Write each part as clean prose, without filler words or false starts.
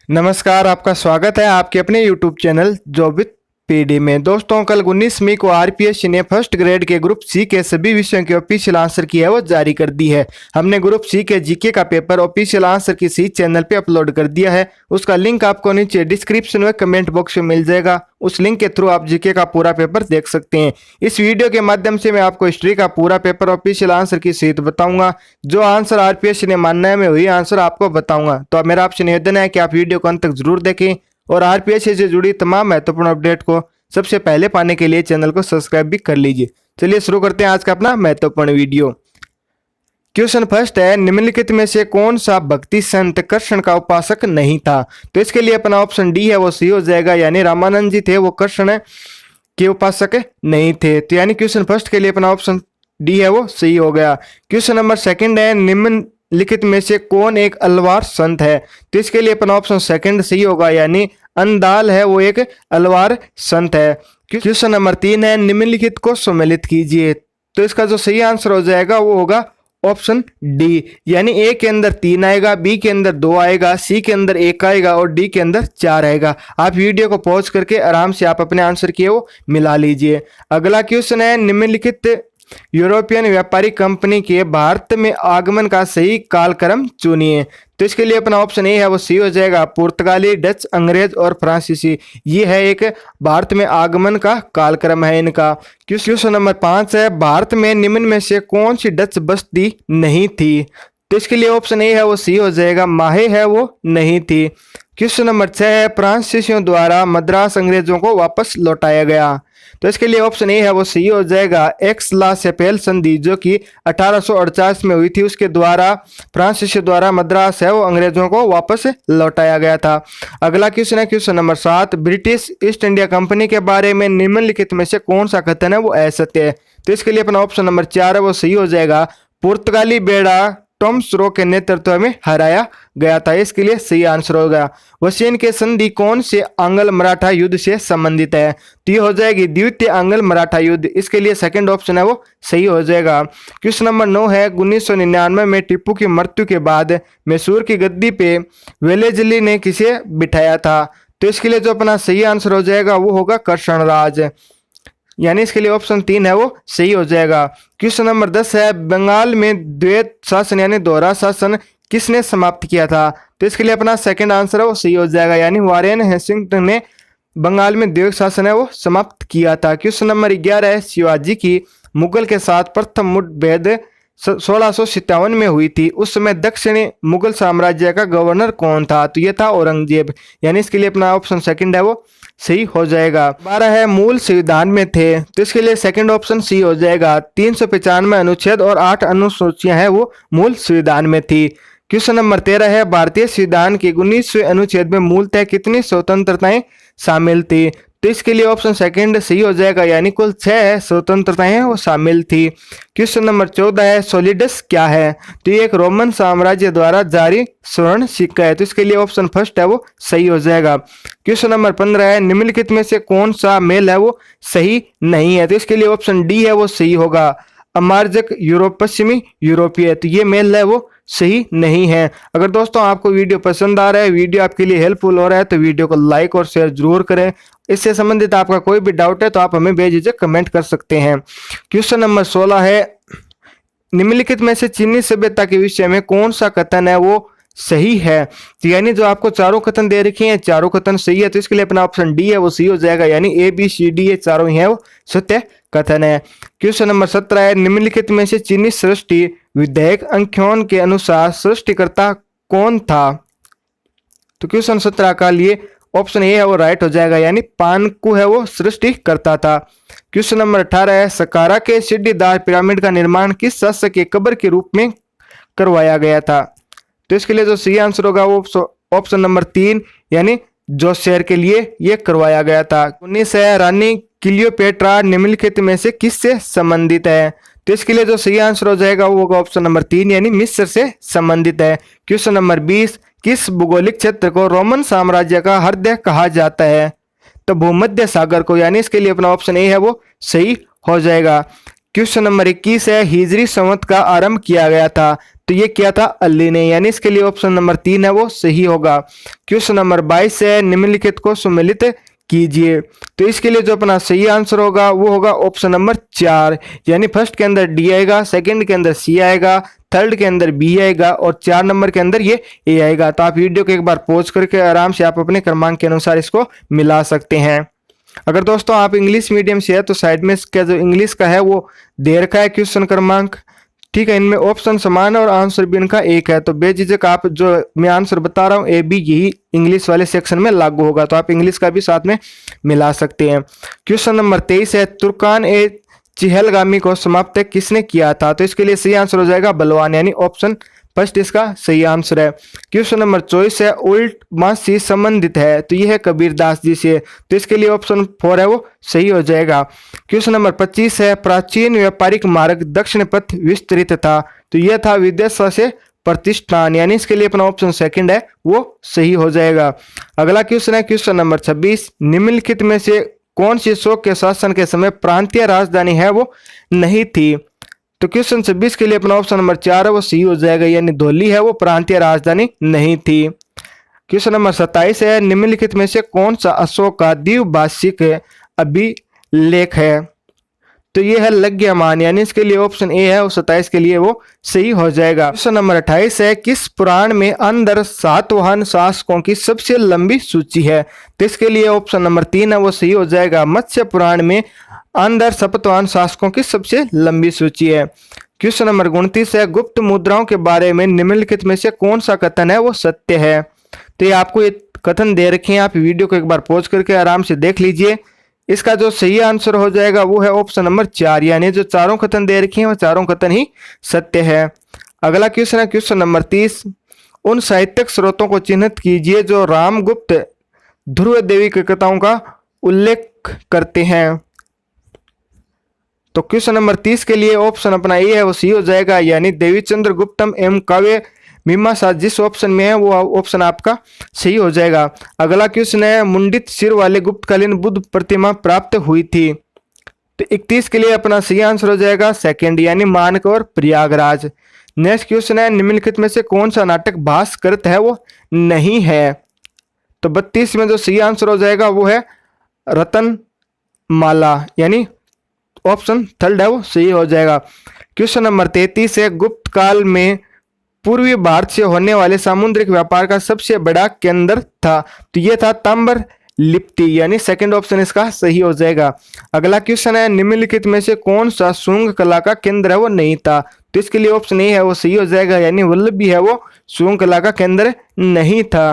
नमस्कार, आपका स्वागत है आपके अपने YouTube channel job with PD में। दोस्तों, कल 19 मई को आरपीएससी ने फर्स्ट ग्रेड के ग्रुप सी के सभी विषयों की ऑफिशियल आंसर की है वो जारी कर दी है। हमने ग्रुप सी के जीके का पेपर ऑफिशियल आंसर की सी चैनल पे अपलोड कर दिया है। उसका लिंक आपको नीचे डिस्क्रिप्शन में कमेंट बॉक्स में मिल जाएगा। उस लिंक के थ्रू आप जीके का पूरा पेपर देख सकते हैं। इस वीडियो के माध्यम से मैं आपको हिस्ट्री का पूरा पेपर ऑफिशियल आंसर की सीट बताऊंगा। जो आंसर आरपीएससी ने मानना है मैं वही आंसर आपको बताऊंगा। तो मेरा आपसे निवेदन है कि आप वीडियो को अंत तक जरूर देखें और आरपीएससी से जुड़ी तमाम महत्वपूर्ण अपडेट को सबसे पहले पाने के लिए चैनल को सब्सक्राइब भी कर लीजिए। चलिए शुरू करते हैं आज का अपना महत्वपूर्ण वीडियो। क्वेश्चन फर्स्ट है, निम्नलिखित में से कौन सा भक्ति संत कृष्ण का उपासक नहीं था? तो इसके लिए अपना ऑप्शन डी है वो सी हो जाएगा, यानी रामानंद जी थे वो कृष्ण के उपासक नहीं थे। तो यानी क्वेश्चन फर्स्ट के लिए अपना ऑप्शन डी है वो सही हो गया। क्वेश्चन नंबर सेकंड है, निम्नलिखित में से कौन एक अलवार संत है? तो इसके लिए अपना ऑप्शन सेकंड सही होगा, यानी अंदाल है वो एक अलवार संत है। क्वेश्चन नंबर 3 है, निम्नलिखित को सम्मिलित कीजिए। तो इसका जो सही आंसर हो जाएगा वो होगा ऑप्शन डी, यानी ए के अंदर 3 आएगा, बी के अंदर 2 आएगा, सी के अंदर 1 आएगा और डी के अंदर 4 आएगा। आप वीडियो को पॉज करके आराम से आप अपने आंसर किए वो मिला लीजिए। अगला क्वेश्चन है, निम्नलिखित यूरोपियन व्यापारी कंपनी के भारत में आगमन का सही कालक्रम चुनिए। तो इसके लिए अपना ऑप्शन ए है वो सी हो जाएगा, पुर्तगाली, डच, अंग्रेज और फ्रांसीसी। ये है एक भारत में आगमन का कालक्रम है इनका। क्वेश्चन नंबर 5 है, भारत में निम्न में से कौन सी डच बस्ती नहीं थी? तो इसके लिए ऑप्शन ए है वो सी हो जाएगा, माहे है वो नहीं थी। क्वेश्चन नंबर 6 है, फ्रांसीसियों द्वारा मद्रास अंग्रेजों को वापस लौटाया गया। तो इसके लिए ऑप्शन ए है वो सही हो जाएगा, एक्स ला सेपेल संधि जो कि 1848 में हुई थी, उसके द्वारा फ्रांसीसियों द्वारा मद्रास है वो अंग्रेजों को वापस लौटाया गया था। अगला क्वेश्चन है question number 7, British east India company के बारे में निम्नलिखित में से कौन सा कथन है वो असत्य है? तो इसके लिए अपना ऑप्शन नंबर 4 है वो सही हो जाएगा, पुर्तगाली बेड़ा टॉम्स रो के नेतृत्व में हराया गया था। इसके लिए सही आंसर होगा। वसीन के संधि कौन से आंग्ल मराठा युद्ध से संबंधित है? तो ये हो जाएगी द्वितीय आंग्ल मराठा युद्ध। इसके लिए सेकंड ऑप्शन है वो सही हो जाएगा। क्वेश्चन नंबर 9 है, 1999 में टीपू की मृत्यु के बाद मैसूर की गद्दी पे वेलेजली ने किसे बिठाया था? तो इसके लिए जो अपना सही आंसर हो जाएगा वो होगा कृष्णराज, यानी इसके लिए ऑप्शन 3 है वो सही हो जाएगा। क्वेश्चन नंबर 10 है, बंगाल में द्वैत शासन यानी दोहरा शासन किसने समाप्त किया था? तो इसके लिए अपना सेकंड आंसर है वो सही हो जाएगा, यानी वारेन हेस्टिंग्स ने बंगाल में द्वैत शासन है वो समाप्त किया था। क्वेश्चन नंबर 11 है, शिवाजी की मुगल के साथ प्रथम मुठभेड़ 1657 में हुई थी, उस समय दक्षिणी मुगल साम्राज्य का गवर्नर कौन था? तो ये था औरंगजेब, यानी इसके लिए अपना ऑप्शन सेकंड है वो सही हो जाएगा। 12 है, मूल संविधान में थे। तो इसके लिए सेकंड ऑप्शन सी हो जाएगा, 395 अनुच्छेद और 8 अनुसूचियां हैं वो मूल संविधान में थी। क्वेश्चन नंबर 13 है, भारतीय संविधान के 19वें अनुच्छेद में मूलतः कितनी स्वतंत्रताएं शामिल थी? तो इसके लिए ऑप्शन सेकंड सही हो जाएगा, यानी कुल 6 स्वतंत्रताएं वो शामिल थी। क्वेश्चन नंबर 14 है, सोलिडस क्या है? तो ये एक रोमन साम्राज्य द्वारा जारी स्वर्ण सिक्का है। तो इसके लिए ऑप्शन फर्स्ट है वो सही हो जाएगा। क्वेश्चन नंबर 15 है, निम्नलिखित में से कौन सा मेल है वो सही नहीं है? तो इसके लिए ऑप्शन डी है वो सही होगा, अमार्जक यूरोप पश्चिमी यूरोपीय। तो ये मेल है वो सही नहीं है। अगर दोस्तों आपको वीडियो पसंद आ रहा है, वीडियो आपके लिए हेल्पफुल हो रहा है, तो वीडियो को लाइक और शेयर जरूर करें। इससे संबंधित आपका कोई भी डाउट है तो आप हमें बेझिझक कमेंट कर सकते हैं। क्वेश्चन नंबर 16 है, निम्नलिखित में से चीनी सभ्यता के विषय में कौन सा कथन है वो सही है? तो यानी जो आपको चारों कथन दे रखे हैं, चारों कथन सही है। तो इसके लिए अपना ऑप्शन डी है वो सही हो जाएगा, यानी ए बी सी डी ये चारों ही है वो सत्य कथन है। क्वेश्चन नंबर 17 है, निम्नलिखित में से चीनी सृष्टि विधेयक आख्यान के अनुसार सृष्टिकर्ता कौन था? तो क्वेश्चन 17 का लिए ऑप्शन ए है वो राइट हो जाएगा, यानी पानकू है वो सृष्टिकर्ता था। क्वेश्चन नंबर 18 है, सकारा के सीढ़ीदार पिरामिड का निर्माण किस शासक के कब्र के रूप में करवाया गया था? तो इसके लिए जो सही आंसर होगा वो ऑप्शन नंबर 3, यानी जोसेर के लिए ये करवाया गया था। 19 है, रानी क्लियोपेट्रा निम्नलिखित में से किससे संबंधित है? तो इसके लिए जो सही आंसर हो जाएगा वो होगा ऑप्शन नंबर 3, यानी मिस्र से संबंधित है। क्वेश्चन नंबर 20, किस भौगोलिक क्षेत्र को रोमन साम्राज्य का हृदय कहा जाता है? तो भूमध्य सागर को, यानी इसके लिए अपना ऑप्शन ए है वो सही हो जाएगा। क्वेश्चन नंबर 21 है, हिजरी संवत का आरंभ किया गया था? तो ये किया था अली ने, यानी इसके लिए ऑप्शन नंबर 3 है वो सही होगा। क्वेश्चन नंबर 22 है, निम्नलिखित को सम्मिलित कीजिए। तो इसके लिए जो अपना सही आंसर होगा वो होगा ऑप्शन नंबर 4, यानी फर्स्ट के अंदर डी आएगा, सेकंड के अंदर सी आएगा, थर्ड के अंदर बी आएगा और 4 नंबर के अंदर ये ए आएगा। तो आप वीडियो को एक बार पॉज करके आराम से आप अपने क्रमांक के अनुसार इसको मिला सकते हैं। अगर दोस्तों आप इंग्लिश मीडियम से है तो साइड में इसका जो इंग्लिश का है वो दे रखा है क्वेश्चन क्रमांक, ठीक है। इनमें ऑप्शन समान है और आंसर भी इनका एक है, तो बेझिझक आप जो मैं आंसर बता रहा हूँ ए बी यही इंग्लिश वाले सेक्शन में लागू होगा, तो आप इंग्लिश का भी साथ में मिला सकते हैं। क्वेश्चन नंबर 23 है, तुर्कान ए चिहलगामी को समाप्त किसने किया था? तो इसके लिए सही आंसर हो जाएगा बलवान, यानी ऑप्शन फर्स्ट इसका सही आंसर है। क्वेश्चन नंबर 24 है, उल्ट मास से संबंधित है, तो यह है कबीरदास जी से, तो इसके लिए ऑप्शन 4 है वो सही हो जाएगा। क्वेश्चन नंबर 25 है, प्राचीन व्यापारिक मार्ग दक्षिण पथ विस्तृत था, तो यह था विदेशा से प्रतिष्ठान, यानी इसके लिए अपना ऑप्शन सेकंड है वो सही हो जाएगा। अगला क्वेश्चन है क्वेश्चन नंबर 26, निम्नलिखित में से कौन सी अशोक के शासन के समय प्रांतीय राजधानी है वो नहीं थी? तो क्वेश्चन 26 के लिए अपना ऑप्शन नंबर 4 है वो सही हो जाएगा, यानी धौली है वो प्रांतीय राजधानी नहीं थी। क्वेश्चन नंबर 27 है, निम्नलिखित में से कौन सा अशोक का द्विभाषिक अभिलेख है? तो ये है लग्यमान, यानी इसके लिए ऑप्शन ए है और 27 के लिए वो सही हो जाएगा। क्वेश्चन नंबर 28 है, किस पुराण में अंदर सातवाहन शासकों की सबसे लंबी सूची है? तो इसके लिए ऑप्शन नंबर 3 है वो सही हो जाएगा। मत्स्य पुराण में अंदर सातवाहन शासकों की सबसे लंबी सूची है। क्वेश्चन नंबर 29 है, गुप्त मुद्राओं के बारे में निम्नलिखित में से कौन सा कथन है वो सत्य है? तो ये आपको ये कथन दे रखे हैं, आप वीडियो को एक बार पॉज करके आराम से देख लीजिए। इसका जो सही आंसर हो जाएगा वो है ऑप्शन नंबर 4, यानी जो चारों कथन दे रखे हैं वो चारों कथन ही सत्य है। अगला क्वेश्चन है क्वेश्चन नंबर 30, उन साहित्यिक स्रोतों को चिन्हित कीजिए जो रामगुप्त ध्रुव देवी की कथाओं का उल्लेख करते हैं। तो क्वेश्चन नंबर 30 के लिए ऑप्शन अपना ए है वो सही हो जाएगा, यानी देवीचंद्र गुप्तम एवं काव्य मीमांसा जिस ऑप्शन में है वो ऑप्शन आपका सही हो जाएगा। अगला क्वेश्चन है, मुंडित सिर वाले गुप्तकालीन बुद्ध प्रतिमा प्राप्त हुई थी? तो 31 के लिए अपना सही आंसर हो जाएगा सेकंड, यानी मानक और प्रयागराज। नेक्स्ट क्वेश्चन है, निम्नलिखित में से कौन सा नाटक भास्करत है वो नहीं है? तो 32 में जो सही आंसर हो जाएगा वो है रतन माला, यानी ऑप्शन थर्ड है वो सही हो जाएगा। क्वेश्चन नंबर 33 है, गुप्त काल में पूर्वी भारत से होने वाले सामुद्रिक व्यापार का सबसे बड़ा केंद्र था, तो ये था ताम्बर लिप्ति, यानी सेकंड ऑप्शन इसका सही हो जाएगा। अगला क्वेश्चन है, निम्नलिखित में से कौन सा शुंग कला का केंद्र है वो नहीं था? तो इसके लिए ऑप्शन ए है वो सही हो जाएगा, यानी वल्लभी है वो शुंग कला का केंद्र नहीं था।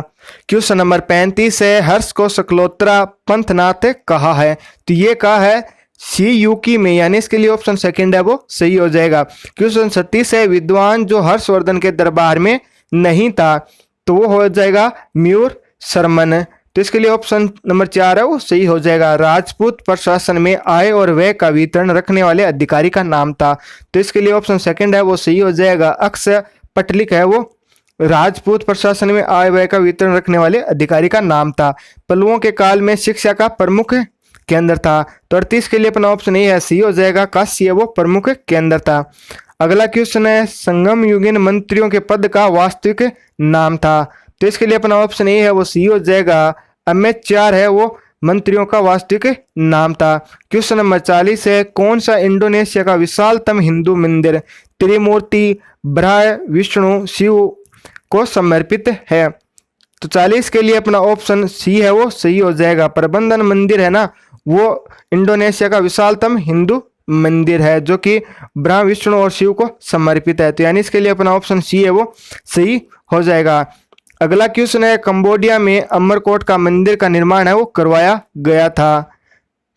क्वेश्चन नंबर 35 है, हर्ष को शकलोत्रा पंथनाथ कहा है? तो ये कहा है सी यूकी में, यानी इसके लिए ऑप्शन सेकंड है वो सही हो जाएगा। क्वेश्चन 36 है, विद्वान जो हर्षवर्धन के दरबार में नहीं था, तो वो हो जाएगा म्यूर शर्मन, तो इसके लिए ऑप्शन नंबर 4 है वो सही हो जाएगा। राजपूत प्रशासन में आय और व्यय का वितरण रखने वाले अधिकारी का नाम था, तो इसके लिए ऑप्शन सेकंड है वो सही हो जाएगा। अक्सर पटलिक है वो राजपूत प्रशासन में आय व्यय का वितरण रखने वाले अधिकारी का नाम था। पल्लवों के काल में शिक्षा का प्रमुख केंद्र था, तो 38 के लिए अपना ऑप्शन ए है सही हो जाएगा। काशी है वो प्रमुख केंद्र था। अगला क्वेश्चन है, संगम युगीन मंत्रियों के पद का वास्तविक नाम था, तो इसके लिए अपना ऑप्शन ए है वो सही हो जाएगा। अमेचार है वो मंत्रियों का वास्तविक नाम था। क्वेश्चन नंबर 40 है, कौन सा इंडोनेशिया का विशालतम हिंदू मंदिर त्रिमूर्ति ब्रह्मा विष्णु शिव को समर्पित है? तो 40 के लिए अपना ऑप्शन सी है वो सही हो जाएगा। प्रबंधन मंदिर है ना, वो इंडोनेशिया का विशालतम हिंदू मंदिर है जो कि ब्रह्मा विष्णु और शिव को समर्पित है, तो यानी इसके लिए अपना ऑप्शन सी है वो सही हो जाएगा। अगला क्वेश्चन है, कंबोडिया में अमरकोट का मंदिर का निर्माण है वो करवाया गया था,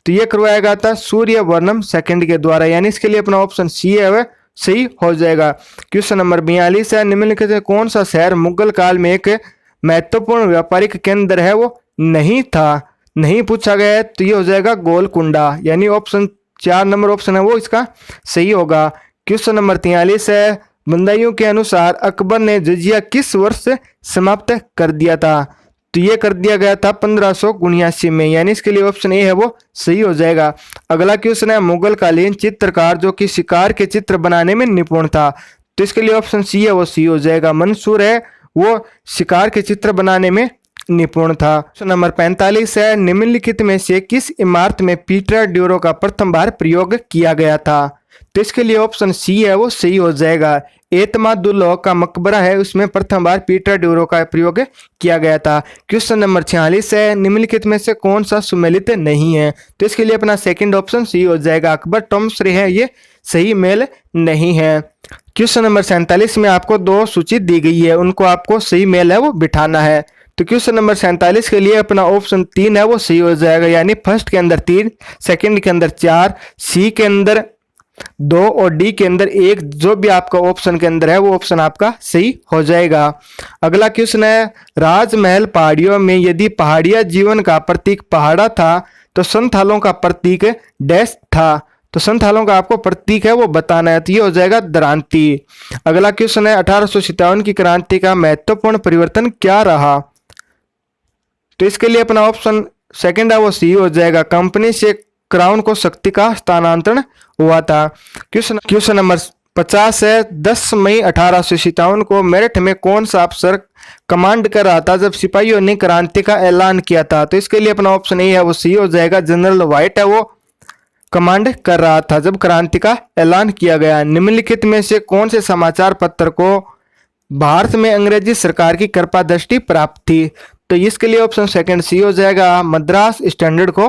तो ये करवाया गया था सूर्य वर्णम सेकंड के द्वारा, यानी इसके लिए अपना ऑप्शन सी है वह सही हो जाएगा। क्वेश्चन नंबर 42 है, निम्नलिखित में कौन सा शहर मुगल काल में एक महत्वपूर्ण व्यापारिक केंद्र है वो नहीं था? नहीं पूछा गया है, तो ये हो जाएगा गोलकुंडा, यानी ऑप्शन 4 नंबर ऑप्शन है वो इसका सही होगा। क्वेश्चन नंबर 43 है, बंदाइयों के अनुसार अकबर ने जजिया किस वर्ष से समाप्त कर दिया था? तो ये कर दिया गया था 1579 में, यानी इसके लिए ऑप्शन ए है वो सही हो जाएगा। अगला क्वेश्चन है, मुगल कालीन चित्रकार जो कि शिकार के चित्र बनाने में निपुण था, तो इसके लिए ऑप्शन सी है वो सी हो जाएगा। मंसूर है वो शिकार के चित्र बनाने में निपुण था। क्वेश्चन नंबर 45 है, निम्नलिखित में से किस इमारत में पीटर ड्यूरो का प्रथम बार प्रयोग किया गया था? तो इसके लिए ऑप्शन सी है वो सही हो जाएगा। एतमादुल्लाह का मकबरा है, उसमें प्रथम बार पीटर ड्यूरो का प्रयोग किया गया था। क्वेश्चन नंबर 46 है, निम्नलिखित में से कौन सा सुमेलित नहीं है? तो इसके लिए अपना सेकंड ऑप्शन सी हो जाएगा। अकबर टॉम्सरे है, ये सही मेल नहीं है। क्वेश्चन नंबर 47 में आपको दो सूची दी गई है, उनको आपको सही मेल है वो बिठाना है। तो क्वेश्चन नंबर 47 के लिए अपना ऑप्शन 3 है वो सही हो जाएगा, यानी फर्स्ट के अंदर 3, सेकंड के अंदर 4, सी के अंदर 2 और डी के अंदर 1, जो भी आपका ऑप्शन के अंदर है वो ऑप्शन आपका सही हो जाएगा। अगला क्वेश्चन है, राजमहल पहाड़ियों में यदि पहाड़िया जीवन का प्रतीक पहाड़ा था तो संथालों का प्रतीक डैश था? तो संथालों का आपको प्रतीक है वो बताना है, तो ये हो जाएगा दरांती। अगला क्वेश्चन है, 1857 की क्रांति का महत्वपूर्ण परिवर्तन क्या रहा? तो इसके लिए अपना ऑप्शन सेकंड है वो सी हो जाएगा। कंपनी से क्राउन को शक्ति का स्थानांतरण हुआ था। क्वेश्चन नंबर 50 है, 10 मई 1857 को मेरठ में कौन सा अफसर कमांड कर रहा था जब सिपाहियों ने क्रांति का ऐलान किया था? तो इसके लिए अपना ऑप्शन ए है वो सी हो जाएगा। जनरल व्हाइट है वो कमांड कर रहा था जब क्रांति का ऐलान किया गया। निम्नलिखित में से कौन से समाचार पत्र को भारत में अंग्रेजी सरकार की कृपा दृष्टि प्राप्त थी? तो इसके लिए ऑप्शन सेकंड सी हो जाएगा। मद्रास स्टैंडर्ड को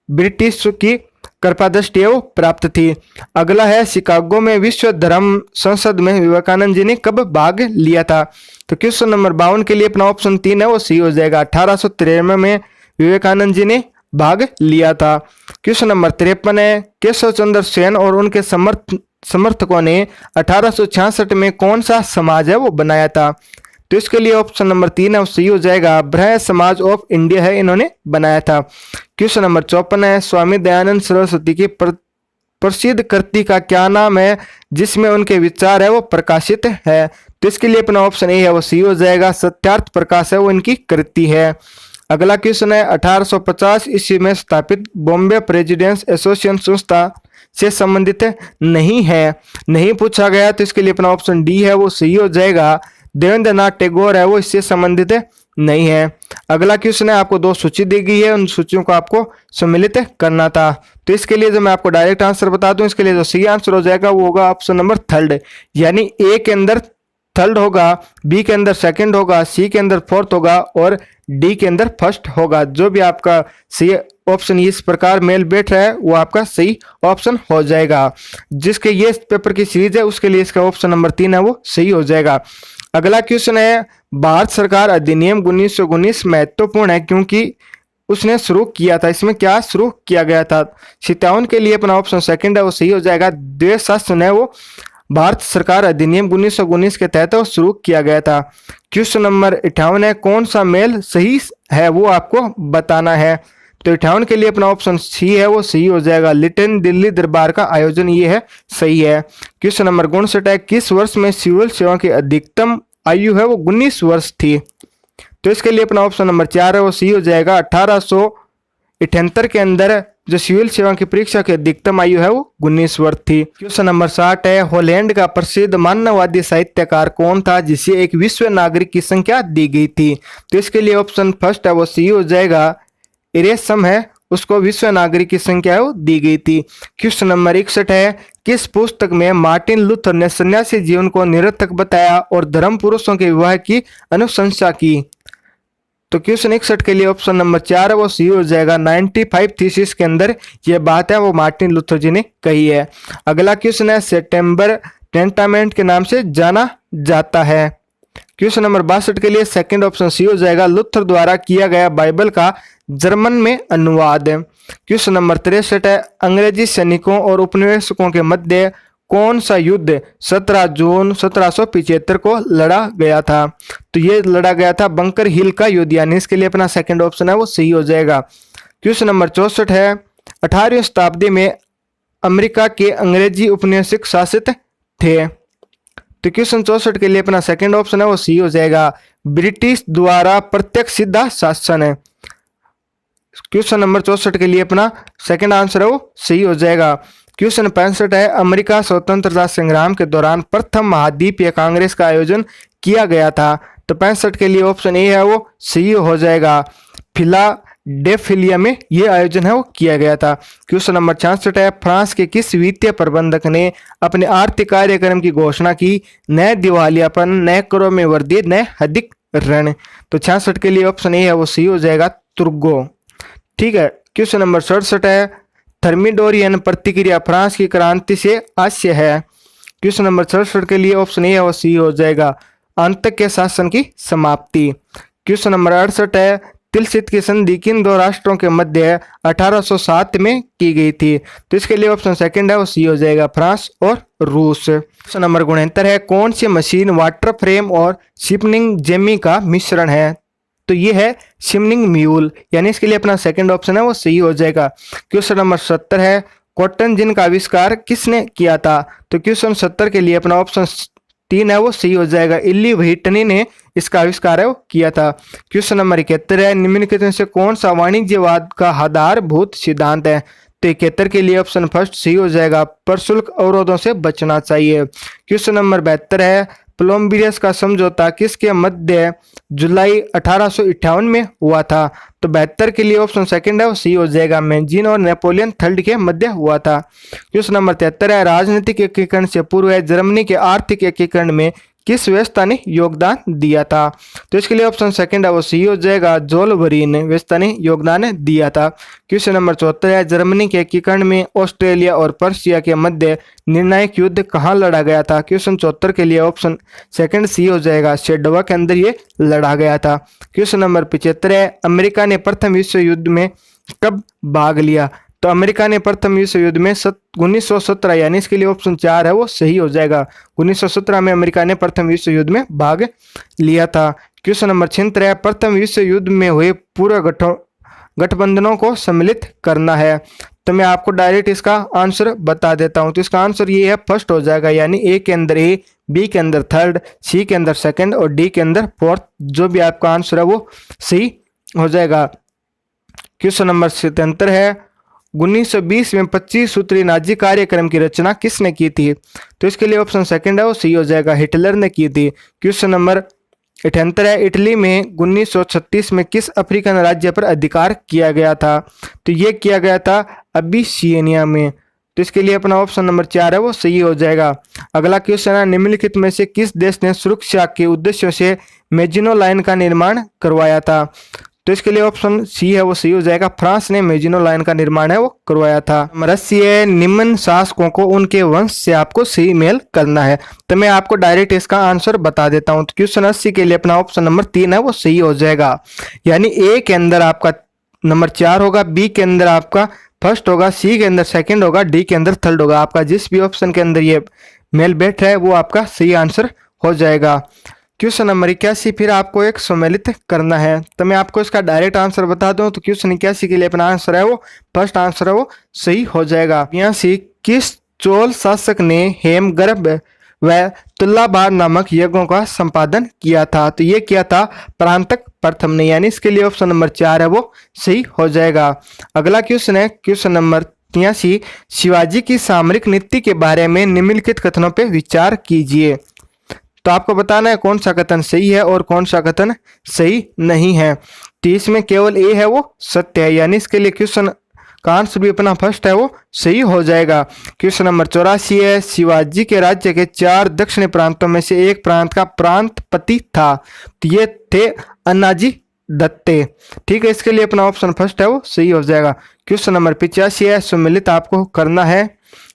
ब्रिटिश की कृपा दृष्टि वो प्राप्त थी। अगला है, शिकागो में विश्व धर्म संसद में विवेकानंद जी ने कब भाग लिया था? तो क्वेश्चन नंबर 52 के लिए अपना ऑप्शन 3 है वो सी हो जाएगा। 1893 में विवेकानंद जी ने भाग लिया था। क्वेश्चन नंबर 53 है, केशव चंद्र सेन और उनके समर्थकों ने 1866 में कौन सा समाज है वो बनाया था? तो इसके लिए ऑप्शन नंबर 3 है वो सही हो जाएगा। ब्रह्म समाज ऑफ इंडिया है इन्होंने बनाया था। क्वेश्चन नंबर 54 है, स्वामी दयानंद सरस्वती की प्रसिद्ध कृति का क्या नाम है जिसमें उनके विचार है वो प्रकाशित है? तो इसके लिए अपना ऑप्शन ए है वो सी हो जाएगा। सत्यार्थ प्रकाश है वो इनकी कृति है। अगला क्वेश्चन है, 1850 ईस्वी में स्थापित बॉम्बे प्रेसिडेंस एसोसिएशन संस्था से संबंधित नहीं है, नहीं पूछा गया, तो इसके लिए अपना ऑप्शन डी है वो सही हो जाएगा। देवेंद्रनाथ टैगोर है वो इससे संबंधित नहीं है। अगला क्वेश्चन है, आपको दो सूची दी गई है, उन सूचियों को आपको सम्मिलित करना था। तो इसके लिए जो मैं आपको डायरेक्ट आंसर बता दूं, इसके लिए जो सही आंसर हो जाएगा वो होगा ऑप्शन नंबर थर्ड, यानी ए के अंदर थर्ड होगा, बी के अंदर सेकंड होगा, सी के अंदर फोर्थ होगा और डी के अंदर फर्स्ट होगा। जो भी आपका सही ऑप्शन इस प्रकार मेल बैठ रहा है वो आपका सही ऑप्शन हो जाएगा। जिसके ये पेपर की सीरीज है उसके लिए इसका ऑप्शन नंबर 3 है वो सही हो जाएगा। अगला क्वेश्चन है, भारत सरकार अधिनियम 1919 महत्वपूर्ण है क्योंकि उसने शुरू किया था, इसमें क्या शुरू किया गया था? 57 के लिए अपना ऑप्शन सेकंड है वो सही हो जाएगा। देश शासन है वो भारत सरकार अधिनियम 1919 के तहत वो शुरू किया गया था। क्वेश्चन नंबर 58 है, कौन सा मेल सही है वो आपको बताना है। तो 58 के लिए अपना ऑप्शन सी है वो सही हो जाएगा। लिटन दिल्ली दरबार का आयोजन ये है सही है। क्वेश्चन नंबर 59 है, किस वर्ष में सिविल सेवा की अधिकतम आयु है वो 19 वर्ष थी? तो इसके लिए अपना ऑप्शन नंबर 4 है वो सही हो जाएगा। 1878 के अंदर जो सिविल सेवा की परीक्षा की अधिकतम आयु है वो 19 वर्ष थी। क्वेश्चन नंबर 60 है, हॉलैंड का प्रसिद्ध मानववादी साहित्यकार कौन था जिसे एक विश्व नागरिक की संख्या दी गई थी? तो इसके लिए ऑप्शन फर्स्ट है वो सही हो जाएगा। इरेसम है उसको विश्व नागरिक की संख्या वो दी गई थी। क्वेश्चन नंबर 61 है, किस पुस्तक में मार्टिन लूथर ने सन्यासी जीवन को निरर्थक बताया और धर्म पुरुषों के विवाह की अनुशंसा की? तो क्वेश्चन 61 के लिए ऑप्शन नंबर 4 है वो सही हो जाएगा। 95 थीसिस के अंदर ये बात है वो मार्टिन लूथर जी ने कही है। अगला क्वेश्चन है, सितंबर टेंटामेंट के नाम से जाना जाता है। क्वेश्चन नंबर 62 के लिए सेकंड ऑप्शन सी हो जाएगा। लूथर द्वारा किया गया बाइबल का जर्मन में अनुवाद। क्वेश्चन नंबर 63 है, अंग्रेजी सैनिकों और उपनिवेशकों के मध्य कौन सा युद्ध 17 जून 1775 को लड़ा गया था? तो ये लड़ा गया था बंकर हिल का युद्ध, यानी इसके लिए अपना सेकंड ऑप्शन है वो सही हो जाएगा। क्वेश्चन नंबर 64 है, 18वीं शताब्दी में अमेरिका के अंग्रेजी उपनिवेशिक शासित थे। तो क्वेश्चन 64 के लिए अपना सेकंड ऑप्शन है वो सही हो जाएगा। ब्रिटिश द्वारा प्रत्यक्ष सीधा शासन है। क्वेश्चन नंबर 64 के लिए अपना सेकंड आंसर है वो सही हो जाएगा। क्वेश्चन 65 है, अमेरिका स्वतंत्रता संग्राम के दौरान प्रथम महाद्वीपीय कांग्रेस का आयोजन किया गया था। तो 65 के लिए ऑप्शन ए है वो सही हो जाएगा। फिलाडेल्फिया में ये आयोजन है वो किया गया था। क्वेश्चन नंबर 66 है, फ्रांस के किस वित्तीय प्रबंधक ने अपने आर्थिक कार्यक्रम की घोषणा की, नए दिवालियापन, नए करों में वृद्धि, नए अधिक ऋण। तो 66 के लिए ऑप्शन ए है वो सही हो जाएगा, तुर्गो। ठीक है। क्वेश्चन नंबर 67 है, थर्मिडोरियन प्रतिक्रिया फ्रांस की क्रांति से आशय है। क्वेश्चन नंबर 67 के लिए ऑप्शन ए है वो सही हो जाएगा, अंत के शासन की समाप्ति। क्वेश्चन नंबर 68 है, तिलसित की संधि किन दो राष्ट्रों के मध्य 1807 में की गई थी। तो इसके लिए ऑप्शन सेकंड है वो सी हो जाएगा, फ्रांस और रूस। क्वेश्चन नंबर 69 है, कौन सी मशीन वाटर फ्रेम और शिपनिंग जेमी का मिश्रण है। तो ये है शिपनिंग म्यूल, यानी इसके लिए अपना सेकंड ऑप्शन है वो सही हो जाएगा। क्वेश्चन नंबर 70 है, कॉटन जिन का आविष्कार किसने किया था। तो क्वेश्चन 70 के लिए अपना ऑप्शन 3 है वो सही हो जाएगा, इली व्हिटनी ने इसका आविष्कार है वो किया था। क्वेश्चन नंबर 71 है, निम्नलिखित में से कौन सा वाणिज्यवाद का आधारभूत सिद्धांत है। तो 71 के लिए ऑप्शन फर्स्ट सही हो जाएगा, प्रशुल्क अवरोधों से बचना चाहिए। क्वेश्चन नंबर 72 है, प्लोम्बियस का समझौता किसके मध्य जुलाई 1858 में हुआ था। तो 72 के लिए ऑप्शन सेकंड है वो सही हो जाएगा, मैगजीन और नेपोलियन थर्ड के मध्य हुआ था। क्वेश्चन नंबर 73 है, राजनीतिक एकीकरण से पूर्व जर्मनी के आर्थिक एकीकरण में किस व्यवस्था ने योगदान दिया था। तो इसके लिए ऑप्शन सेकंड है वो सही हो जाएगा, जोलबरीन व्यवस्था ने योगदान दिया था। क्वेश्चन नंबर 74 है, जर्मनी के एकीकरण में ऑस्ट्रेलिया और पर्शिया के मध्य निर्णायक युद्ध कहाँ लड़ा गया था। क्वेश्चन 74 के लिए ऑप्शन सेकंड सी हो जाएगा, शेडवा के अंदर ये लड़ा गया था। क्वेश्चन नंबर 75 है, अमेरिका ने प्रथम विश्व युद्ध में कब भाग लिया। तो अमेरिका ने प्रथम विश्व युद्ध में 1917, यानी इसके लिए ऑप्शन 4 है वो सही हो जाएगा, 1917 में अमेरिका ने प्रथम विश्व युद्ध में भाग लिया था। क्वेश्चन नंबर 76 है, प्रथम विश्व युद्ध में हुए पूर्व गठबंधनों को सम्मिलित करना है। तो मैं आपको डायरेक्ट इसका आंसर बता देता हूं। तो इसका आंसर ये है, फर्स्ट हो जाएगा, यानी ए के अंदर ए, बी के अंदर थर्ड, सी के अंदर सेकंड और डी के अंदर फोर्थ। जो भी आपका आंसर है वो सही हो जाएगा। क्वेश्चन नंबर 77 है, 1920 में 25 सूत्री नाजी कार्यक्रम की रचना किसने की थी। तो इसके लिए ऑप्शन सेकंड है वो सही हो जाएगा, हिटलर ने की थी। क्वेश्चन नंबर 78 है, इटली में 1936 में किस अफ्रीकन राज्य पर अधिकार किया गया था। तो ये किया गया था अबिसिनिया में। तो इसके लिए अपना ऑप्शन नंबर 4 है वो सही हो जाएगा। अगला क्वेश्चन है, निम्नलिखित में से किस देश ने सुरक्षा के उद्देश्यों से मेजिनो लाइन का निर्माण करवाया था। तो इसके लिए ऑप्शन सी है वो सही हो जाएगा, फ्रांस ने मेजिनो लाइन का निर्माण है वो करवाया था। रसिया निम्न शासकों को उनके वंश से आपको सही मेल करना है। तो मैं आपको डायरेक्ट इसका आंसर बता देता हूं। तो क्वेश्चन 80 के लिए अपना ऑप्शन नंबर 3 है वो सही हो जाएगा, यानी ए के अंदर आपका नंबर 4 होगा, बी के अंदर आपका फर्स्ट होगा, सी के अंदर सेकंड होगा, डी के अंदर थर्ड होगा। आपका जिस भी ऑप्शन के अंदर ये मेल बैठ रहा है वो आपका सही आंसर हो जाएगा। क्वेश्चन नंबर 81, फिर आपको एक सम्मिलित करना है। तो मैं आपको इसका डायरेक्ट आंसर बता दूं। तो क्वेश्चन 81 के लिए अपना आंसर है वो फर्स्ट आंसर है वो सही हो जाएगा। 82, किस चोल शासक ने हेमगर्भ व तुलाभार नामक यज्ञों का संपादन किया था। तो ये किया था परांतक प्रथम ने, यानी इसके लिए ऑप्शन नंबर 4 है वो सही हो जाएगा। अगला क्वेश्चन है क्वेश्चन नंबर 83, शिवाजी की सामरिक नीति के बारे में निम्नलिखित कथनों पर विचार कीजिए। तो आपको बताना है कौन सा कथन सही है और कौन सा कथन सही नहीं है। तो इसमें केवल ए है वो सत्य है, यानी इसके लिए क्वेश्चन का आंसर भी अपना फर्स्ट है वो सही हो जाएगा। क्वेश्चन नंबर 84 है, शिवाजी के राज्य के 4 दक्षिणी प्रांतों में से एक प्रांत का प्रांतपति था। तो ये थे अन्नाजी दत्ते। ठीक है, इसके लिए अपना ऑप्शन फर्स्ट है वो सही हो जाएगा। क्वेश्चन नंबर 85 है, सम्मिलित आपको करना है।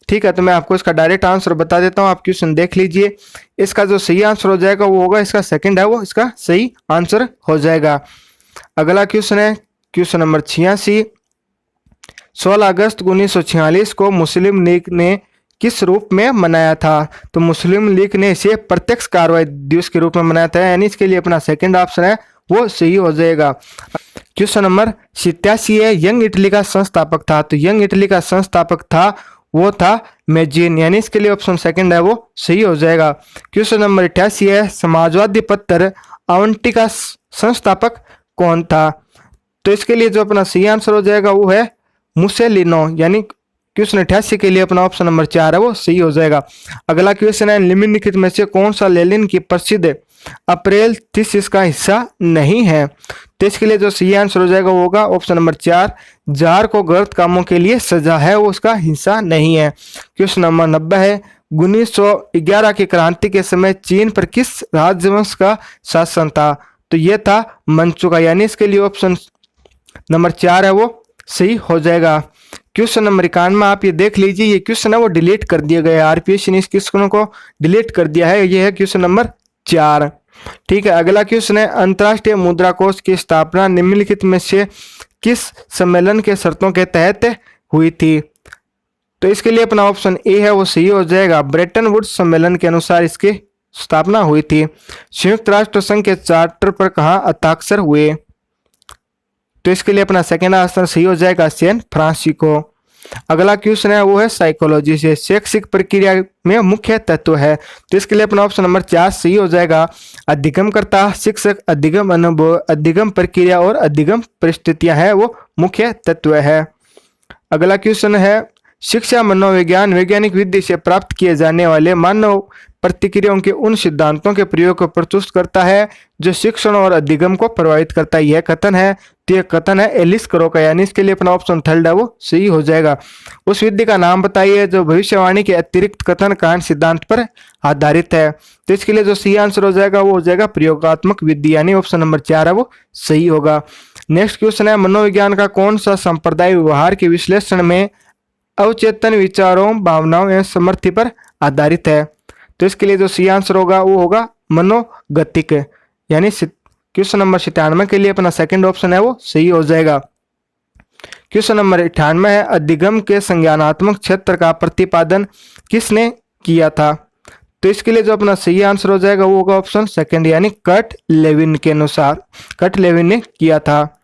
ठीक है, तो मैं आपको इसका डायरेक्ट आंसर बता देता हूं, आप क्वेश्चन देख लीजिए। इसका जो सही आंसर हो जाएगा वो होगा इसका सेकंड है वो इसका सही आंसर हो जाएगा। अगला क्वेश्चन है क्वेश्चन नंबर 86, 16 अगस्त 1946 को मुस्लिम लीग ने किस रूप में मनाया था। तो मुस्लिम लीग ने इसे प्रत्यक्ष कार्रवाई दिवस के रूप में मनाया था, यानी इसके लिए अपना सेकंड ऑप्शन है वो सही हो जाएगा। क्वेश्चन नंबर 87 है, यंग इटली का संस्थापक था। तो यंग इटली का संस्थापक था वो था मैगजीन, यानी इसके लिए ऑप्शन सेकंड है वो सही हो जाएगा। क्वेश्चन नंबर 88 है, समाजवादी पत्र आवंटी का संस्थापक कौन था। तो इसके लिए जो अपना सही आंसर हो जाएगा वो है मुसेलिनो, यानी क्वेश्चन 88 के लिए अपना ऑप्शन नंबर 4 है वो सही हो जाएगा। अगला क्वेश्चन है, निम्नलिखित में से कौन सा लेनिन की प्रसिद्ध अप्रैल थीसिस का हिस्सा नहीं है? तो इसके लिए जो सही आंसर हो जाएगा वो होगा ऑप्शन नंबर 4, जार को गलत कामों के लिए सजा है वो उसका हिस्सा नहीं है। क्वेश्चन नंबर 90 है, 1911 की क्रांति के समय चीन पर किस राजवंश का शासन था? तो ये था मंचू का, यानी इसके लिए ऑप्शन नंबर 4 है वो सही हो जाएगा। क्वेश्चन नंबर 91 आप ये देख लीजिए, ये क्वेश्चन है वो डिलीट कर दिया गया है, आरपीएस ने इस क्वेश्चन को डिलीट कर दिया है। ये है क्वेश्चन नंबर 4। ठीक है, अगला क्वेश्चन है, अंतर्राष्ट्रीय मुद्रा कोष की स्थापना निम्नलिखित में से किस सम्मेलन के शर्तों के तहत हुई थी? तो इसके लिए अपना ऑप्शन ए है वो सही हो जाएगा। ब्रेटन वुड्स सम्मेलन के अनुसार इसकी स्थापना हुई थी। संयुक्त राष्ट्र संघ के चार्टर पर कहाँ हस्ताक्षर हुए? तो इसके लिए अपना सेकेंड आंसर सही हो जाएगा, सैन फ्रांसिस्को। अगला क्वेश्चन है वो है साइकोलॉजी से, शैक्षिक प्रक्रिया में मुख्य तत्व है? तो इसके लिए अपना ऑप्शन नंबर 4 सही हो जाएगा। अधिगमकर्ता, शिक्षक, अधिगम अनुभव, अधिगम प्रक्रिया और अधिगम परिस्थितियां है वो मुख्य तत्व है। अगला क्वेश्चन है, शिक्षा मनोविज्ञान वैज्ञानिक विधि से प्राप्त किए जाने वाले मानव प्रतिक्रियाओं के उन सिद्धांतों के प्रयोग को प्रस्तुत करता है जो शिक्षण और अधिगम को प्रभावित करता है। यह कथन है, तो यह कथन है एलिस करो का, यानी इसके लिए अपना ऑप्शन थर्ड है वो सही हो जाएगा। उस विधि का नाम बताइए जो भविष्यवाणी के अतिरिक्त कथन कांड सिद्धांत पर आधारित है। तो इसके लिए जो सही आंसर हो जाएगा वो हो जाएगा प्रयोगात्मक विधि, यानी ऑप्शन नंबर 4 है वो सही होगा। नेक्स्ट क्वेश्चन है, मनोविज्ञान का कौन सा संप्रदाय व्यवहार के विश्लेषण में अवचेतन विचारों, भावनाओं एवं समर्थि पर आधारित है? तो इसके लिए जो सही आंसर होगा वो होगा मनोगतिक, यानी क्वेश्चन नंबर 97 के लिए अपना सेकंड ऑप्शन है वो सही हो जाएगा। क्वेश्चन नंबर 98 है, अधिगम के संज्ञानात्मक क्षेत्र का प्रतिपादन किसने किया था? तो इसके लिए जो अपना सही आंसर हो जाएगा वो होगा ऑप्शन सेकंड, यानी कर्ट लेविन के अनुसार कर्ट लेविन ने किया था।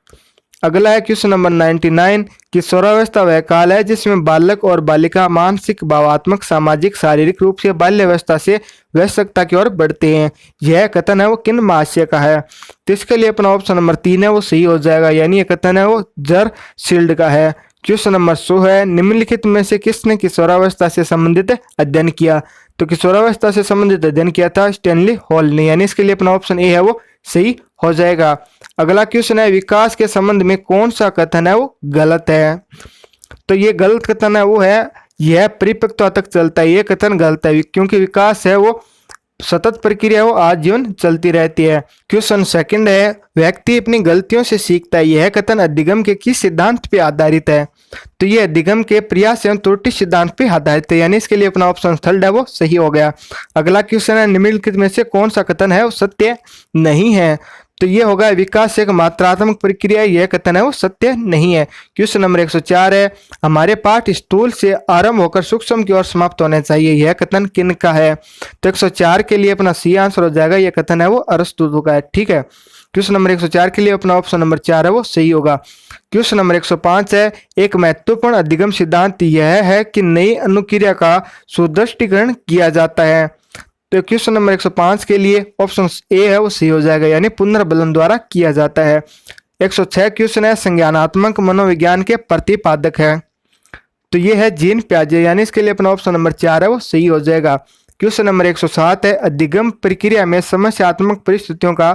अगला है क्वेश्चन नंबर 99, किशोरावस्था वह काल है जिसमें बालक और बालिका मानसिक, भावात्मक, सामाजिक, शारीरिक रूप से बाल्यावस्था से वयस्कता की ओर बढ़ते हैं। यह कथन है वो किन महाशय का है? तो इसके लिए अपना ऑप्शन नंबर 3 है वो सही हो जाएगा, यानी यह कथन है वो जर शील्ड का है। क्वेश्चन नंबर 100 है, निम्नलिखित में से किसने किशोरावस्था से संबंधित अध्ययन किया? तो किशोरावस्था से संबंधित अध्ययन किया था स्टैनली हॉल ने, यानी इसके लिए अपना ऑप्शन ए है वो सही हो जाएगा। अगला क्वेश्चन है, विकास के संबंध में कौन सा कथन है वो गलत है? तो ये गलत कथन है वो है, यह परिपक्वता तक चलता है, ये कथन गलत है, क्योंकि विकास है वो सतत प्रक्रिया वो आजीवन चलती रहती है। क्वेश्चन सेकंड है, व्यक्ति अपनी गलतियों से सीखता है, यह कथन अधिगम के किस सिद्धांत पे आधारित है? तो ये अधिगम के प्रयास एवं त्रुटि सिद्धांत पे आधारित है, यानी इसके लिए अपना ऑप्शन थर्ड है वो सही हो गया। अगला क्वेश्चन है, निम्नलिखित में से कौन सा कथन है वो सत्य नहीं है? तो ये होगा विकास एक मात्रात्मक प्रक्रिया, यह कथन है वो सत्य नहीं है। क्वेश्चन नंबर 104 है, हमारे पाठ स्थूल से आरंभ होकर सूक्ष्म की ओर समाप्त होने चाहिए, यह कथन किन का है? तो 104 के लिए अपना सही आंसर हो जाएगा, यह कथन है वो अरस्तु का है। ठीक है, क्वेश्चन नंबर 104 के लिए अपना ऑप्शन नंबर 4 है वो सही होगा। क्वेश्चन नंबर 105 है, एक महत्वपूर्ण अधिगम सिद्धांत यह है कि नई अनुक्रिया का सुदृष्टिकरण किया जाता है। तो क्वेश्चन नंबर 105 के लिए ऑप्शन ए है वो सही हो जाएगा, यानी पुनर्बलन द्वारा किया जाता है। 106 क्वेश्चन है, संज्ञानात्मक मनोविज्ञान के प्रतिपादक है? तो ये है जीन प्याजे, यानी इसके लिए अपना ऑप्शन नंबर 4 है वो सही हो जाएगा। क्वेश्चन नंबर 107 है, अधिगम प्रक्रिया में समस्यात्मक परिस्थितियों का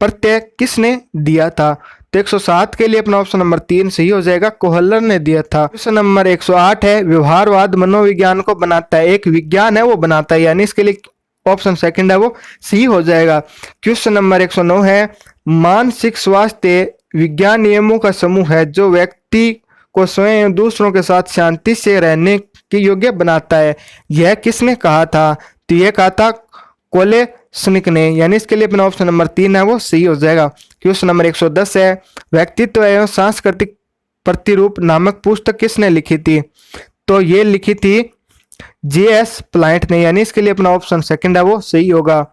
प्रत्यय किसने दिया था? तो 107 के लिए अपना ऑप्शन नंबर 3 सही हो जाएगा, कोहलर ने दिया था। क्वेश्चन नंबर 108 है, व्यवहारवाद मनोविज्ञान को बनाता है, एक विज्ञान है वो बनाता है, यानी इसके लिए ऑप्शन सेकंड है वो सही हो जाएगा। क्वेश्चन नंबर 109 है, मानसिक स्वास्थ्य विज्ञान नियमों का समूह है जो व्यक्ति को स्वयं एवं दूसरों के साथ शांति से रहने के योग्य बनाता है, यह किसने कहा था? तो यह कहा था कोलेसनिक ने, यानी इसके लिए अपना ऑप्शन नंबर 3 है वो सही हो जाएगा। क्वेश्चन नंबर 110 है, व्यक्तित्व एवं सांस्कृतिक प्रतिरूप नामक पुस्तक किसने लिखी थी? तो ये लिखी थी J.S. प्लांट ने, यानी इसके लिए अपना ऑप्शन सेकंड है वो सही होगा।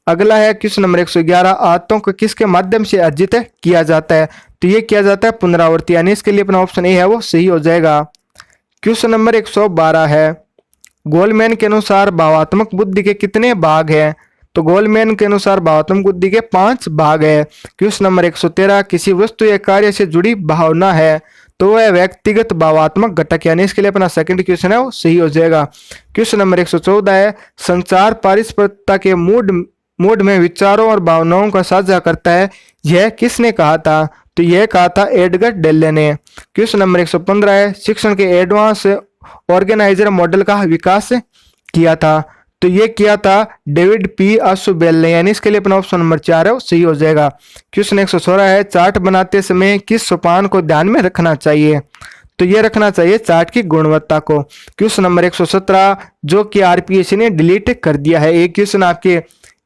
अगला है क्वेश्चन नंबर 111, आदतों को किसके माध्यम से अर्जित किया जाता है? तो ये किया जाता है पुनरावृत्ति, यानी इसके लिए अपना ऑप्शन ए है वो सही हो जाएगा। क्वेश्चन नंबर 112 है, गोलमैन के अनुसार भावात्मक बुद्धि के कितने भाग हैं? तो गोलमैन के अनुसार भावात्मक बुद्धि के 5 भाग है। क्वेश्चन नंबर 113, किसी वस्तु या कार्य से जुड़ी भावना है? तो वह व्यक्तिगत भावात्मक घटक, यानी इसके लिए अपना सेकंड क्वेश्चन है वो सही हो जाएगा। क्वेश्चन नंबर 114 है, संचार पारस्परिकता के मूड में विचारों और भावनाओं का साझा करता है, यह किसने कहा था? तो यह कहा था एडगर डेल्ले ने। क्वेश्चन नंबर 115 है, शिक्षण के एडवांस ऑर्गेनाइजर मॉडल का विकास किया था? तो ये किया था डेविड पी आसुबेल ने, यानी इसके लिए अपना ऑप्शन नंबर 4 है वो सही हो जाएगा। क्वेश्चन 116 है, चार्ट बनाते समय किस सोपान को ध्यान में रखना चाहिए? तो ये रखना चाहिए चार्ट की गुणवत्ता को। क्वेश्चन नंबर 117, जो कि आरपीएससी ने डिलीट कर दिया है। एक क्वेश्चन आपके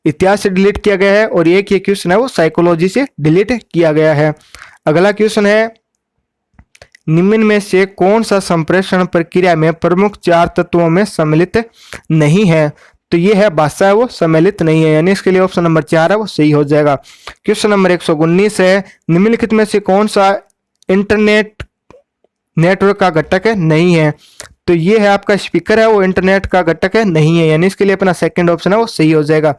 इतिहास से डिलीट किया गया है और एक ये क्वेश्चन है वो साइकोलॉजी से डिलीट किया गया है। अगला क्वेश्चन है, निम्न में से कौन सा संप्रेषण प्रक्रिया में प्रमुख 4 तत्वों में सम्मिलित नहीं है? तो ये है भाषा है वो सम्मिलित नहीं है, यानी इसके लिए ऑप्शन नंबर 4 है वो सही हो जाएगा। क्वेश्चन नंबर 119 है, निम्नलिखित में से कौन सा इंटरनेट नेटवर्क का घटक है? नहीं है। तो ये है आपका स्पीकर है वो इंटरनेट का घटक है, नहीं है, यानी इसके लिए अपना सेकंड ऑप्शन है वो सही हो जाएगा।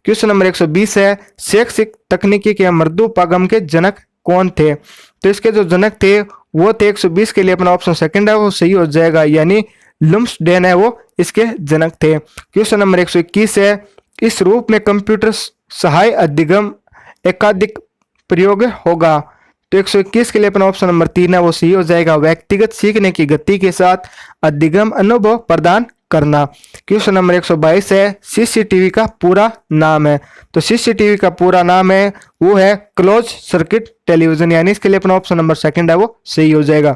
क्वेश्चन नंबर 120 है, शैक्षिक तकनीकी के मृदुपागम के जनक कौन थे? तो इसके जो जनक थे वो थे 120 के लिए अपना ऑप्शन सेकंड है वो सही हो जाएगा, यानी लुम्सडेन है वो इसके जनक थे। क्वेश्चन नंबर 121 है, इस रूप में कंप्यूटर सहाय अधिगम एकाधिक प्रयोग होगा? तो 121 के लिए अपना ऑप्शन नंबर 3 है वो सही हो जाएगा, व्यक्तिगत सीखने की गति के साथ अधिगम अनुभव प्रदान करना। क्वेश्चन नंबर 122 है, सीसीटीवी का पूरा नाम है? तो सीसीटीवी का पूरा नाम है वो है क्लोज सर्किट टेलीविजन, यानी इसके लिए अपना ऑप्शन नंबर सेकंड है वो सही हो जाएगा।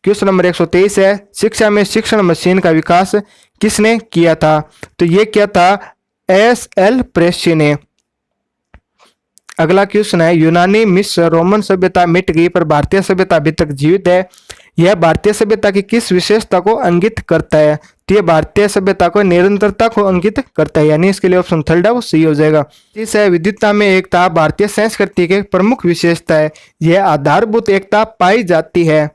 क्वेश्चन नंबर 123 है, शिक्षा में शिक्षण मशीन का विकास किसने किया था? तो ये किया था एस.एल. प्रेस्सी ने। अगला क्वेश्चन है, यूनानी मिस्र रोमन सभ्यता मिट गई पर भारतीय सभ्यता अभी तक जीवित है, यह भारतीय सभ्यता की किस विशेषता को इंगित करता है? तो यह भारतीय सभ्यता को निरंतरता को इंगित करता है, यानी इसके लिए ऑप्शन थर्ड है वो सही हो जाएगा। इस है, विविधता में एकता भारतीय संस्कृति की प्रमुख विशेषता है, यह आधारभूत एकता पाई जाती है।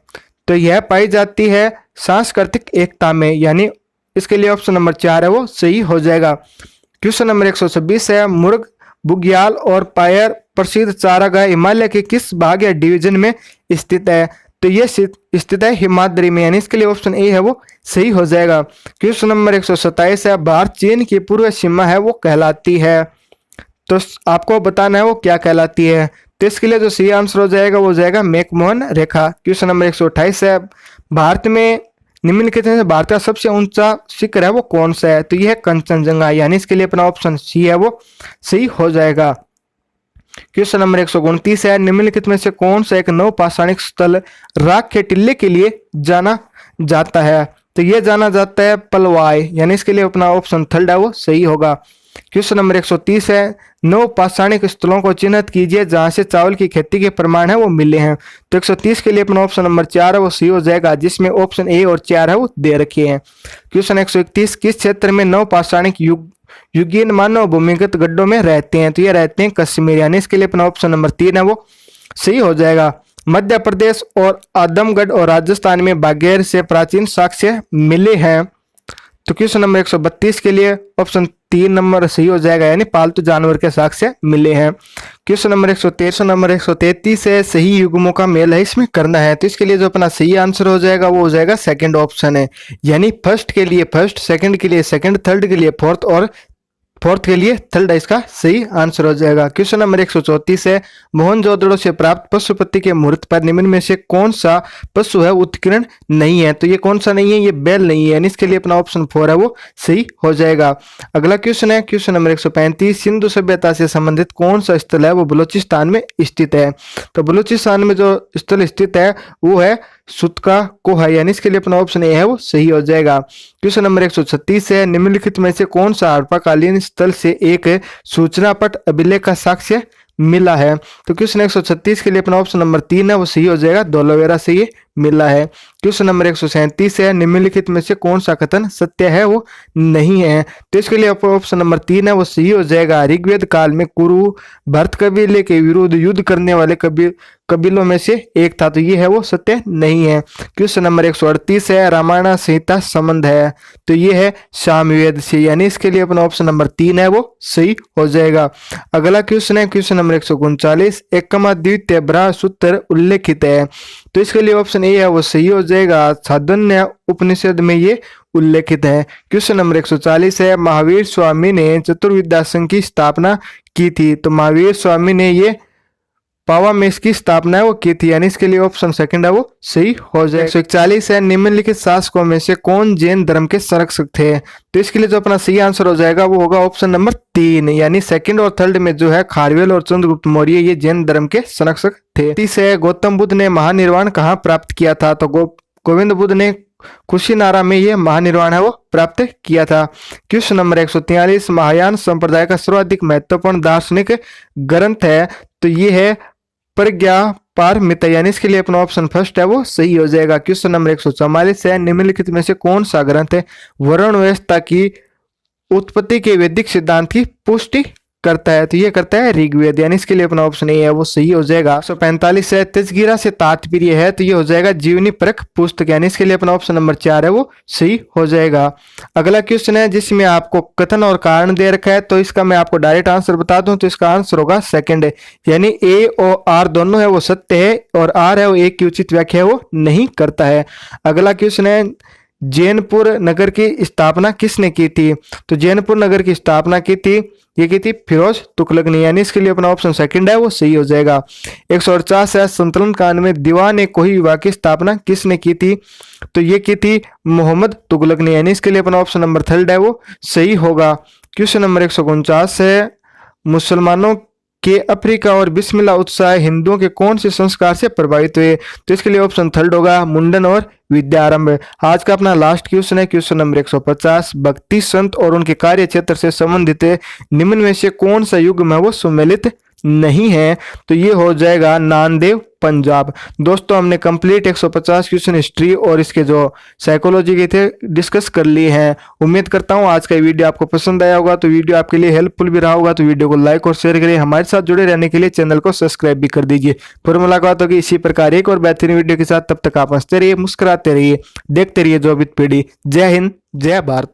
तो यह पाई जाती है सांस्कृतिक एकता में, यानी इसके लिए ऑप्शन नंबर 4 है वो सही हो जाएगा। क्वेश्चन नंबर 126 है, मुर्ग बुग्याल और पायर प्रसिद्ध चारागाह हिमालय के किस भाग या डिवीजन में स्थित है? तो ये स्थित है हिमाद्री में, यानी इसके लिए ऑप्शन ए है वो सही हो जाएगा। क्वेश्चन नंबर 127 है, भारत चीन की पूर्व सीमा है वो कहलाती है? तो आपको बताना है वो क्या कहलाती है। तो इसके लिए जो सही आंसर हो जाएगा वो जाएगा मैकमोहन रेखा। क्वेश्चन नंबर 128 है, भारत में निम्नलिखित में से भारत का सबसे ऊंचा शिखर है वो कौन सा है? तो यह है कंचनजंगा, यानी इसके लिए अपना ऑप्शन सी है वो सही हो जाएगा। क्वेश्चन नंबर 129 है, निम्नलिखित में से कौन सा एक नवपाषाणिक स्थल राख के टिल्ले के लिए जाना जाता है? तो यह जाना जाता है पलवाई, यानी इसके लिए अपना ऑप्शन थर्ड है वो सही होगा। क्वेश्चन नंबर 130 है, नवपाषाणिक स्थलों को चिन्हित कीजिए जहां से चावल की खेती के प्रमाण है वो मिले हैं। तो 130 के लिए अपना ऑप्शन नंबर 4 है वो सही हो जाएगा, जिसमें ऑप्शन ए और 4 है वो दे रखे हैं। क्वेश्चन 131, किस क्षेत्र में नवपाषाणिक युगीन मानव भूमिगत गड्ढों में रहते हैं? तो ये रहते हैं कश्मीर, यानी इसके लिए अपना ऑप्शन नंबर 3 है वो सही हो जाएगा। मध्य प्रदेश और आदमगढ़ और राजस्थान में बागेर से प्राचीन साक्ष्य मिले हैं। तो क्वेश्चन नंबर 132 के लिए ऑप्शन 3 नंबर सही हो जाएगा, यानी पालतू जानवर के साक्ष्य मिले हैं। क्वेश्चन नंबर 133 है, सही युग्मों का मेल है इसमें करना है। तो इसके लिए जो अपना सही आंसर हो जाएगा वो हो जाएगा सेकंड ऑप्शन है, यानी फर्स्ट के लिए फर्स्ट, सेकंड के लिए सेकंड, थर्ड के लिए फोर्थ और फोर्थ के लिए थर्ड इसका सही आंसर हो जाएगा। क्वेश्चन नंबर 134 है, मोहनजोदड़ो से प्राप्त पशुपति के मुहूर्त पर निम्न में से कौन सा पशु है उत्कीर्ण नहीं है? तो ये कौन सा नहीं है? ये बैल नहीं है, यानी इसके लिए अपना ऑप्शन 4 है वो सही हो जाएगा। अगला क्वेश्चन है, क्वेश्चन नंबर 135, सिंधु सभ्यता से संबंधित कौन सा स्थल है वो बलूचिस्तान में स्थित है? तो बलूचिस्तान में जो स्थल स्थित है वो है सुतका कोहा, यानी इसके लिए अपना ऑप्शन ए है वो सही हो जाएगा। क्वेश्चन नंबर 136 है, निम्नलिखित में से कौन सा हड़प्पाकालीन स्थल से एक सूचना पट अभिलेख का साक्ष्य मिला है? तो क्वेश्चन 136 के लिए अपना ऑप्शन नंबर 3 है वो सही हो जाएगा, धोलावीरा से ये मिला है। क्वेश्चन नंबर 137 है, निम्नलिखित में से कौन सा कथन सत्य है वो नहीं है? तो इसके लिए ऑप्शन नंबर 3 है वो सही हो जाएगा। ऋग्वेद काल में कुरु भरत कबीले के विरुद्ध युद्ध करने वाले कबीलों में से एक था, तो ये है वो सत्य नहीं है। क्वेश्चन नंबर 138 है, रामायण संहिता संबंध है, तो ये है सामवेद से, यानी इसके लिए अपना ऑप्शन नंबर 3 है वो सही हो जाएगा। अगला क्वेश्चन है क्वेश्चन नंबर 139, एकमा द्वितीय ब्रह्म सूत्र उल्लेखित है, तो इसके लिए ऑप्शन ए है वो सही हो जाएगा। छांदोग्य उपनिषद में ये उल्लेखित है। क्वेश्चन नंबर 140 है, महावीर स्वामी ने चतुर्विद्या संघ की स्थापना की थी, तो महावीर स्वामी ने ये पावा में इसकी स्थापना है वो की थी, यानी इसके लिए ऑप्शन सेकंड है वो सही हो जाएगा। 141 है, निम्नलिखित शासकों में से कौन जैन धर्म के संरक्षक थे, तो इसके लिए जो अपना सही आंसर हो जाएगा वो होगा ऑप्शन नंबर 3, यानी सेकंड और थर्ड में जो है खारवेल और चंद्रगुप्त मौर्य ये जैन धर्म के संरक्षक थे। 30 है, गौतम बुद्ध ने महानिर्वाण कहाँ प्राप्त किया था, तो गोविंद बुद्ध ने कुशीनारा में ये महानिर्वाण है वो प्राप्त किया था। क्वेश्चन नंबर 143, महायान संप्रदाय का सर्वाधिक महत्वपूर्ण दार्शनिक ग्रंथ है, तो ये है प्रज्ञा पारमिता, यानी इसके लिए अपना ऑप्शन फर्स्ट है वो सही हो जाएगा। क्वेश्चन नंबर 144 है, निम्नलिखित में से कौन सा ग्रंथ है वर्ण व्यवस्था की उत्पत्ति के वैदिक सिद्धांत की पुष्टि करता है, तो ये करता है ऋग्वेद, यानी इसके लिए अपना ऑप्शन ए है वो सही हो जाएगा। 145 है, तेजगिरा से तात्पर्य है, तो ये हो जाएगा जीवनी परक पुस्तक, यानी इसके लिए अपना ऑप्शन नंबर 4 है वो सही हो जाएगा। अगला क्वेश्चन है जिसमें आपको कथन और कारण दे रखा है, तो इसका मैं आपको डायरेक्ट आंसर बता दूं, तो इसका आंसर होगा सेकंड, यानी ए और आर दोनों है वो सत्य है, और आर है वो एक की उचित व्याख्या वो नहीं करता है। अगला क्वेश्चन है, जैनपुर नगर की स्थापना किसने की थी, तो जैनपुर नगर की स्थापना की थी ये की थी फिरोज तुगलक ने, यानी इसके लिए अपना ऑप्शन सेकंड है वो सही हो जाएगा। 149 है, संतुलन कांड में दीवान ए कोई विवाह की स्थापना किसने की थी, तो ये की थी मोहम्मद तुगलक ने, यानी इसके लिए अपना ऑप्शन नंबर थर्ड है वो सही होगा। क्वेश्चन नंबर 149 है, मुसलमानों के अफ्रीका और बिस्मिल्लाह उत्साह हिंदुओं के कौन से संस्कार से प्रभावित हुए, तो इसके लिए ऑप्शन थर्ड होगा मुंडन और विद्यारंभ। आज का अपना लास्ट क्वेश्चन है क्वेश्चन नंबर 150, भक्ति संत और उनके कार्य क्षेत्र से संबंधित निम्न में से कौन सा युग में वो सम्मिलित नहीं है, तो ये हो जाएगा नामदेव पंजाब। दोस्तों हमने कंप्लीट 150 क्वेश्चन हिस्ट्री और इसके जो साइकोलॉजी के थे डिस्कस कर लिए हैं। उम्मीद करता हूँ आज का वीडियो आपको पसंद आया होगा, तो वीडियो आपके लिए हेल्पफुल भी रहा होगा, तो वीडियो को लाइक और शेयर करिए। हमारे साथ जुड़े रहने के लिए चैनल को सब्सक्राइब भी कर दीजिए। फिर मुलाकात होगी इसी प्रकार एक और बेहतरीन वीडियो के साथ, तब तक आप हंसते रहिए, मुस्कुराते रहिए, देखते रहिए जॉब विद पीडी। जय हिंद, जय भारत।